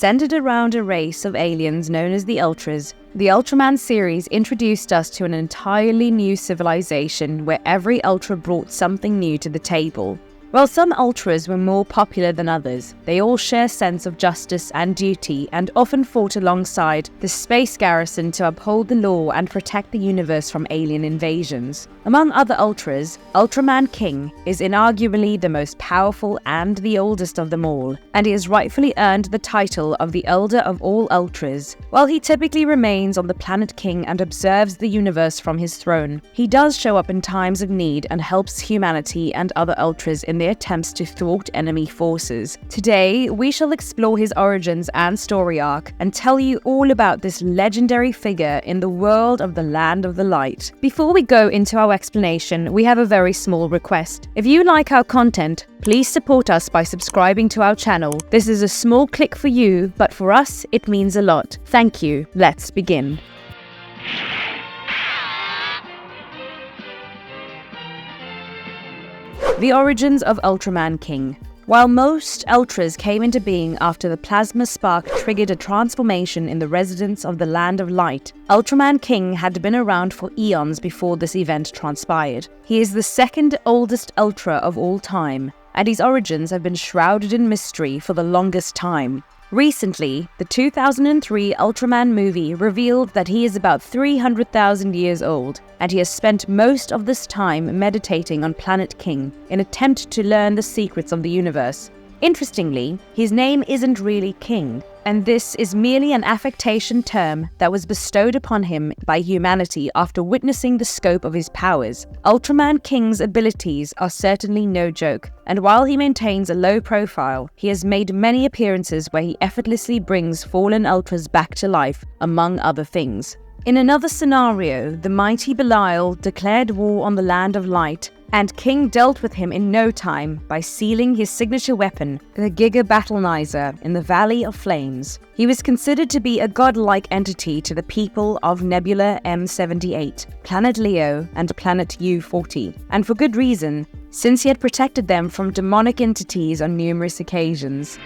Centered around a race of aliens known as the Ultras, the Ultraman series introduced us to an entirely new civilization where every Ultra brought something new to the table. While some Ultras were more popular than others, they all share a sense of justice and duty and often fought alongside the space garrison to uphold the law and protect the universe from alien invasions. Among other Ultras, Ultraman King is inarguably the most powerful and the oldest of them all, and he has rightfully earned the title of the elder of all Ultras. While he typically remains on the planet King and observes the universe from his throne, he does show up in times of need and helps humanity and other Ultras in their attempts to thwart enemy forces. Today, we shall explore his origins and story arc and tell you all about this legendary figure in the world of the Land of the Light. Before we go into our explanation, we have a very small request. If you like our content, please support us by subscribing to our channel. This is a small click for you, but for us, it means a lot. Thank you. Let's begin. The origins of Ultraman King. While most Ultras came into being after the plasma spark triggered a transformation in the residents of the Land of Light, Ultraman King had been around for eons before this event transpired. He is the second oldest Ultra of all time, and his origins have been shrouded in mystery for the longest time. Recently, the 2003 Ultraman movie revealed that he is about 300,000 years old, and he has spent most of this time meditating on Planet King in an attempt to learn the secrets of the universe. Interestingly, his name isn't really King, and this is merely an affectation term that was bestowed upon him by humanity after witnessing the scope of his powers. Ultraman King's abilities are certainly no joke, and while he maintains a low profile, he has made many appearances where he effortlessly brings fallen Ultras back to life, among other things. In another scenario, the mighty Belial declared war on the Land of Light, and King dealt with him in no time by sealing his signature weapon, the Giga Battlenizer, in the Valley of Flames. He was considered to be a godlike entity to the people of Nebula M78, Planet Leo, and Planet U40, and for good reason, since he had protected them from demonic entities on numerous occasions.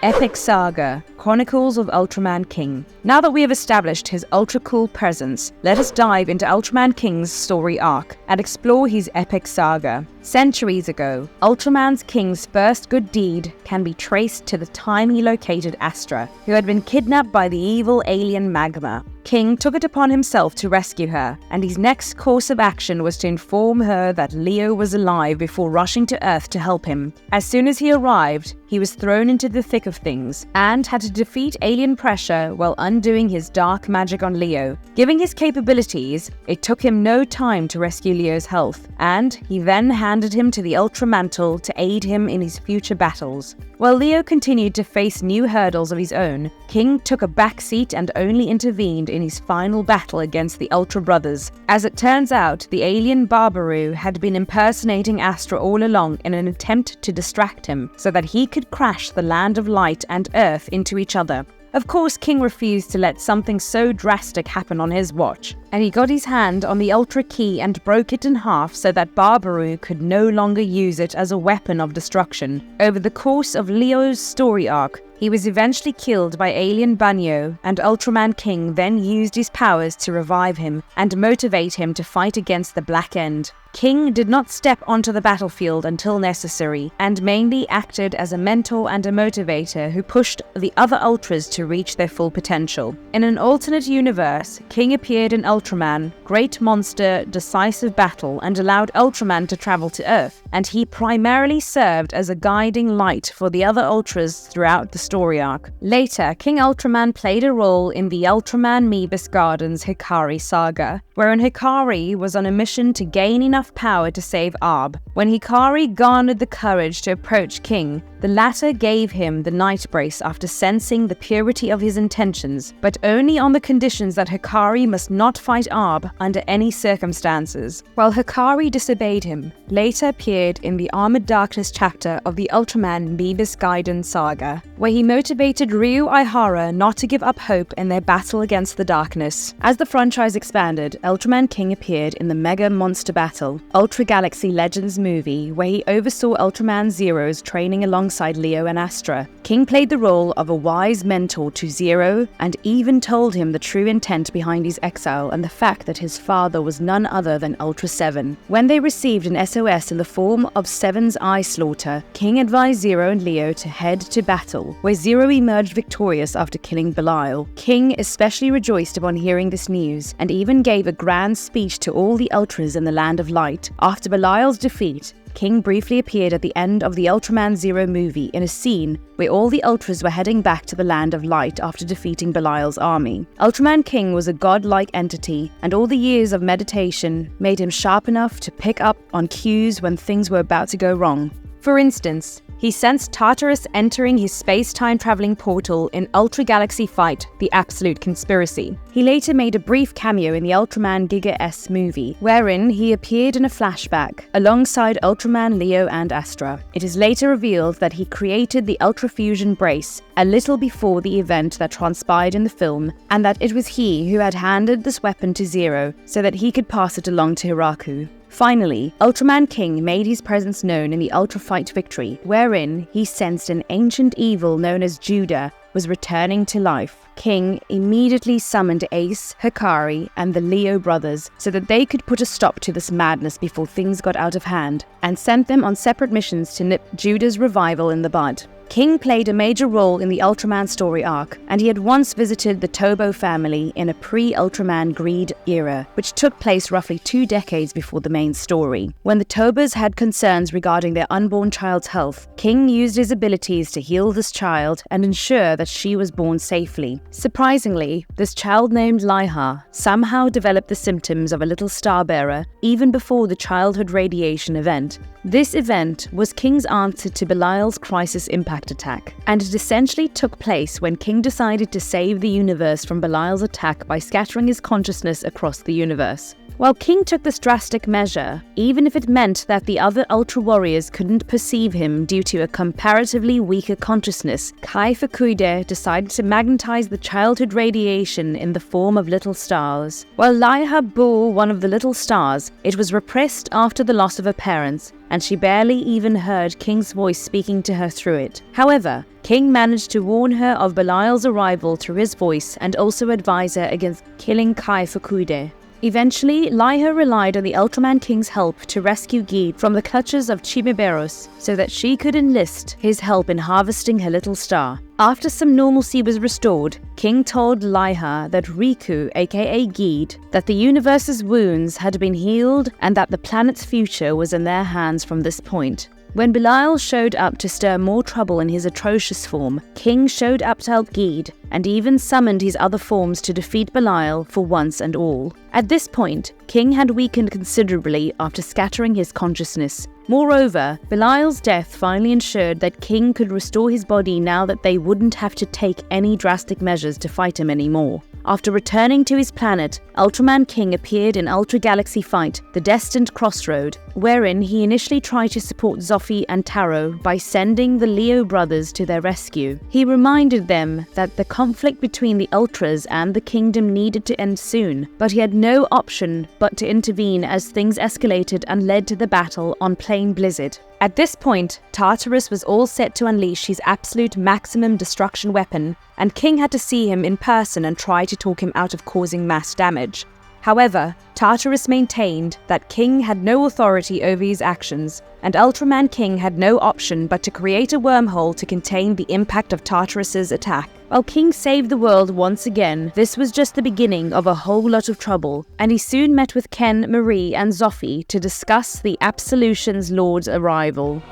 Epic Saga, Chronicles of Ultraman King. Now that we have established his ultra-cool presence, let us dive into Ultraman King's story arc and explore his epic saga. Centuries ago, Ultraman King's first good deed can be traced to the time he located Astra, who had been kidnapped by the evil alien Magma. King took it upon himself to rescue her, and his next course of action was to inform her that Leo was alive before rushing to Earth to help him. As soon as he arrived, he was thrown into the thick of things, and had to defeat alien pressure while undoing his dark magic on Leo. Given his capabilities, it took him no time to rescue Leo's health, and he then handed him to the Ultra Mantle to aid him in his future battles. While Leo continued to face new hurdles of his own, King took a backseat and only intervened in his final battle against the Ultra Brothers. As it turns out, the alien Barbaru had been impersonating Astra all along in an attempt to distract him, so that he could crash the Land of Light and Earth into each other. Of course, King refused to let something so drastic happen on his watch, and he got his hand on the Ultra Key and broke it in half so that Barbaru could no longer use it as a weapon of destruction. Over the course of Leo's story arc, he was eventually killed by alien Banyo, and Ultraman King then used his powers to revive him and motivate him to fight against the Black End. King did not step onto the battlefield until necessary, and mainly acted as a mentor and a motivator who pushed the other Ultras to reach their full potential. In an alternate universe, King appeared in Ultraman, Great Monster, Decisive Battle, and allowed Ultraman to travel to Earth, and he primarily served as a guiding light for the other Ultras throughout the story arc. Later, King Ultraman played a role in the Ultraman Mebius Gardens Hikari saga, wherein Hikari was on a mission to gain enough power to save Arb. When Hikari garnered the courage to approach King, the latter gave him the Night Brace after sensing the purity of his intentions, but only on the conditions that Hikari must not fight Arb under any circumstances. While Hikari disobeyed him, later appeared in the Armored Darkness chapter of the Ultraman Mebius Gaiden saga, where he he motivated Ryu Aihara not to give up hope in their battle against the darkness. As the franchise expanded, Ultraman King appeared in the Mega Monster Battle, Ultra Galaxy Legends movie, where he oversaw Ultraman Zero's training alongside Leo and Astra. King played the role of a wise mentor to Zero and even told him the true intent behind his exile and the fact that his father was none other than Ultra 7. When they received an SOS in the form of Seven's eye slaughter, King advised Zero and Leo to head to battle, where Zero emerged victorious after killing Belial. King especially rejoiced upon hearing this news, and even gave a grand speech to all the Ultras in the Land of Light. After Belial's defeat, King briefly appeared at the end of the Ultraman Zero movie in a scene where all the Ultras were heading back to the Land of Light after defeating Belial's army. Ultraman King was a godlike entity, and all the years of meditation made him sharp enough to pick up on cues when things were about to go wrong. For instance, he sensed Tartarus entering his space-time traveling portal in Ultra Galaxy Fight: The Absolute Conspiracy. He later made a brief cameo in the Ultraman Giga S movie, wherein he appeared in a flashback alongside Ultraman Leo and Astra. It is later revealed that he created the Ultra Fusion Brace a little before the event that transpired in the film, and that it was he who had handed this weapon to Zero so that he could pass it along to Hiraku. Finally, Ultraman King made his presence known in the Ultra Fight victory, wherein he sensed an ancient evil known as Judah was returning to life. King immediately summoned Ace, Hikari, and the Leo brothers so that they could put a stop to this madness before things got out of hand, and sent them on separate missions to nip Judah's revival in the bud. King played a major role in the Ultraman story arc, and he had once visited the Tobo family in a pre-Ultraman Greed era, which took place roughly 2 decades before the main story. When the Tobas had concerns regarding their unborn child's health, King used his abilities to heal this child and ensure that she was born safely. Surprisingly, this child named Laiha somehow developed the symptoms of a little starbearer even before the childhood radiation event. This event was King's answer to Belial's crisis impact attack, and it essentially took place when King decided to save the universe from Belial's attack by scattering his consciousness across the universe. While King took this drastic measure, even if it meant that the other Ultra Warriors couldn't perceive him due to a comparatively weaker consciousness, Kai Fukude decided to magnetize the childhood radiation in the form of little stars. While Laiha bore one of the little stars, it was repressed after the loss of her parents, and she barely even heard King's voice speaking to her through it. However, King managed to warn her of Belial's arrival through his voice and also advise her against killing Kai Fukude. Eventually, Laiha relied on the Ultraman King's help to rescue Geed from the clutches of Chimeberos so that she could enlist his help in harvesting her little star. After some normalcy was restored, King told Laiha that Riku, aka Geed, that the universe's wounds had been healed and that the planet's future was in their hands from this point. When Belial showed up to stir more trouble in his atrocious form, King showed up to help Geed, and even summoned his other forms to defeat Belial for once and all. At this point, King had weakened considerably after scattering his consciousness. Moreover, Belial's death finally ensured that King could restore his body now that they wouldn't have to take any drastic measures to fight him anymore. After returning to his planet, Ultraman King appeared in Ultra Galaxy Fight: The Destined Crossroad, wherein he initially tried to support Zophi and Taro by sending the Leo brothers to their rescue. He reminded them that the conflict between the Ultras and the kingdom needed to end soon, but he had no option but to intervene as things escalated and led to the battle on Plain Blizzard. At this point, Tartarus was all set to unleash his absolute maximum destruction weapon, and King had to see him in person and try to talk him out of causing mass damage. However, Tartarus maintained that King had no authority over his actions, and Ultraman King had no option but to create a wormhole to contain the impact of Tartarus's attack. While King saved the world once again, this was just the beginning of a whole lot of trouble, and he soon met with Ken, Marie, and Zophi to discuss the Absolution's Lord's arrival.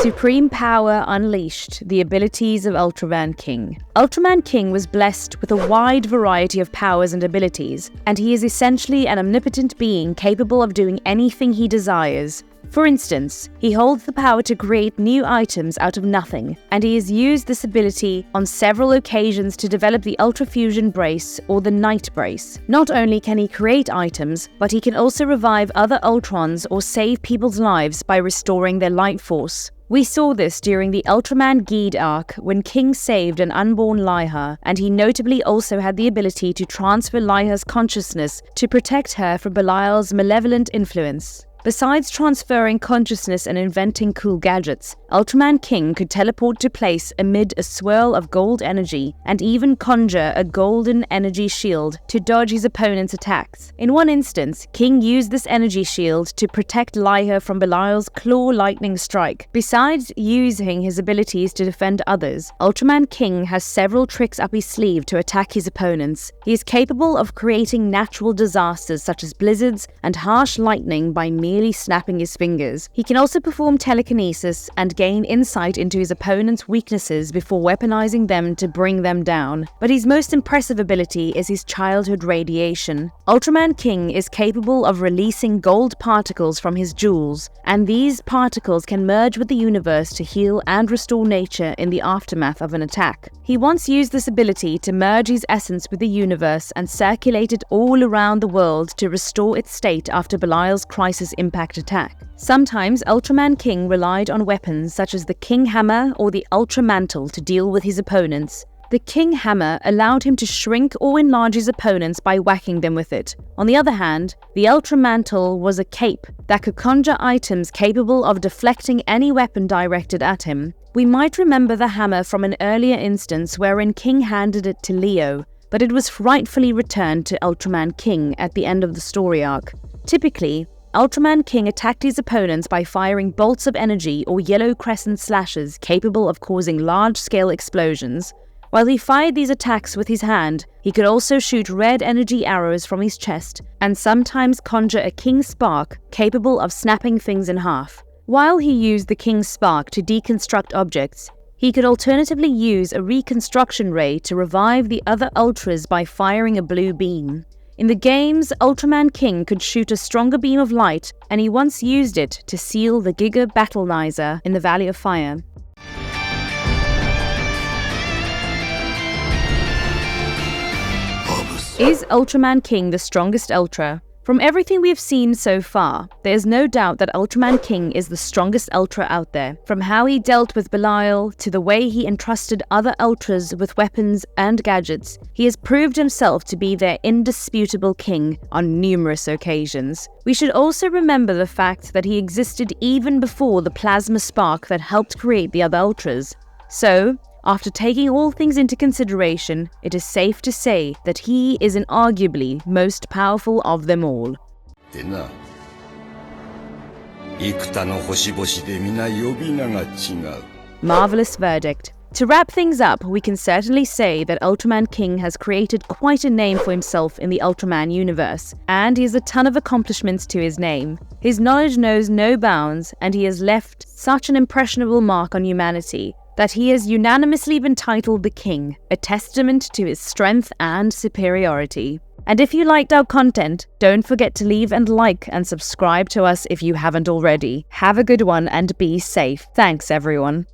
Supreme Power Unleashed: The Abilities of Ultraman King. Ultraman King was blessed with a wide variety of powers and abilities, and he is essentially an omnipotent being capable of doing anything he desires. For instance, he holds the power to create new items out of nothing, and he has used this ability on several occasions to develop the Ultra Fusion Brace or the Night Brace. Not only can he create items, but he can also revive other Ultrons or save people's lives by restoring their light force. We saw this during the Ultraman Geed arc when King saved an unborn Liha, and he notably also had the ability to transfer Liha's consciousness to protect her from Belial's malevolent influence. Besides transferring consciousness and inventing cool gadgets, Ultraman King could teleport to place amid a swirl of gold energy and even conjure a golden energy shield to dodge his opponent's attacks. In one instance, King used this energy shield to protect Liha from Belial's claw lightning strike. Besides using his abilities to defend others, Ultraman King has several tricks up his sleeve to attack his opponents. He is capable of creating natural disasters such as blizzards and harsh lightning by merely snapping his fingers. He can also perform telekinesis and gain insight into his opponent's weaknesses before weaponizing them to bring them down. But his most impressive ability is his childhood radiation. Ultraman King is capable of releasing gold particles from his jewels, and these particles can merge with the universe to heal and restore nature in the aftermath of an attack. He once used this ability to merge his essence with the universe and circulate it all around the world to restore its state after Belial's crisis impact attack. Sometimes Ultraman King relied on weapons such as the King Hammer or the Ultra Mantle to deal with his opponents. The King Hammer allowed him to shrink or enlarge his opponents by whacking them with it. On the other hand, the Ultra Mantle was a cape that could conjure items capable of deflecting any weapon directed at him. We might remember the hammer from an earlier instance wherein King handed it to Leo, but it was rightfully returned to Ultraman King at the end of the story arc. Typically, Ultraman King attacked his opponents by firing bolts of energy or yellow crescent slashes capable of causing large-scale explosions. While he fired these attacks with his hand, he could also shoot red energy arrows from his chest and sometimes conjure a King Spark capable of snapping things in half. While he used the King Spark to deconstruct objects, he could alternatively use a reconstruction ray to revive the other Ultras by firing a blue beam. In the games, Ultraman King could shoot a stronger beam of light, and he once used it to seal the Giga Battlenizer in the Valley of Fire. Is Ultraman King the strongest Ultra? From everything we have seen so far, there is no doubt that Ultraman King is the strongest Ultra out there. From how he dealt with Belial to the way he entrusted other Ultras with weapons and gadgets, he has proved himself to be their indisputable king on numerous occasions. We should also remember the fact that he existed even before the plasma spark that helped create the other Ultras. So, after taking all things into consideration, it is safe to say that he is inarguably most powerful of them all. Marvelous verdict. To wrap things up, we can certainly say that Ultraman King has created quite a name for himself in the Ultraman universe, and he has a ton of accomplishments to his name. His knowledge knows no bounds, and he has left such an impressionable mark on humanity that he has unanimously been titled the King, a testament to his strength and superiority. And if you liked our content, don't forget to leave and like and subscribe to us if you haven't already. Have a good one and be safe. Thanks, everyone.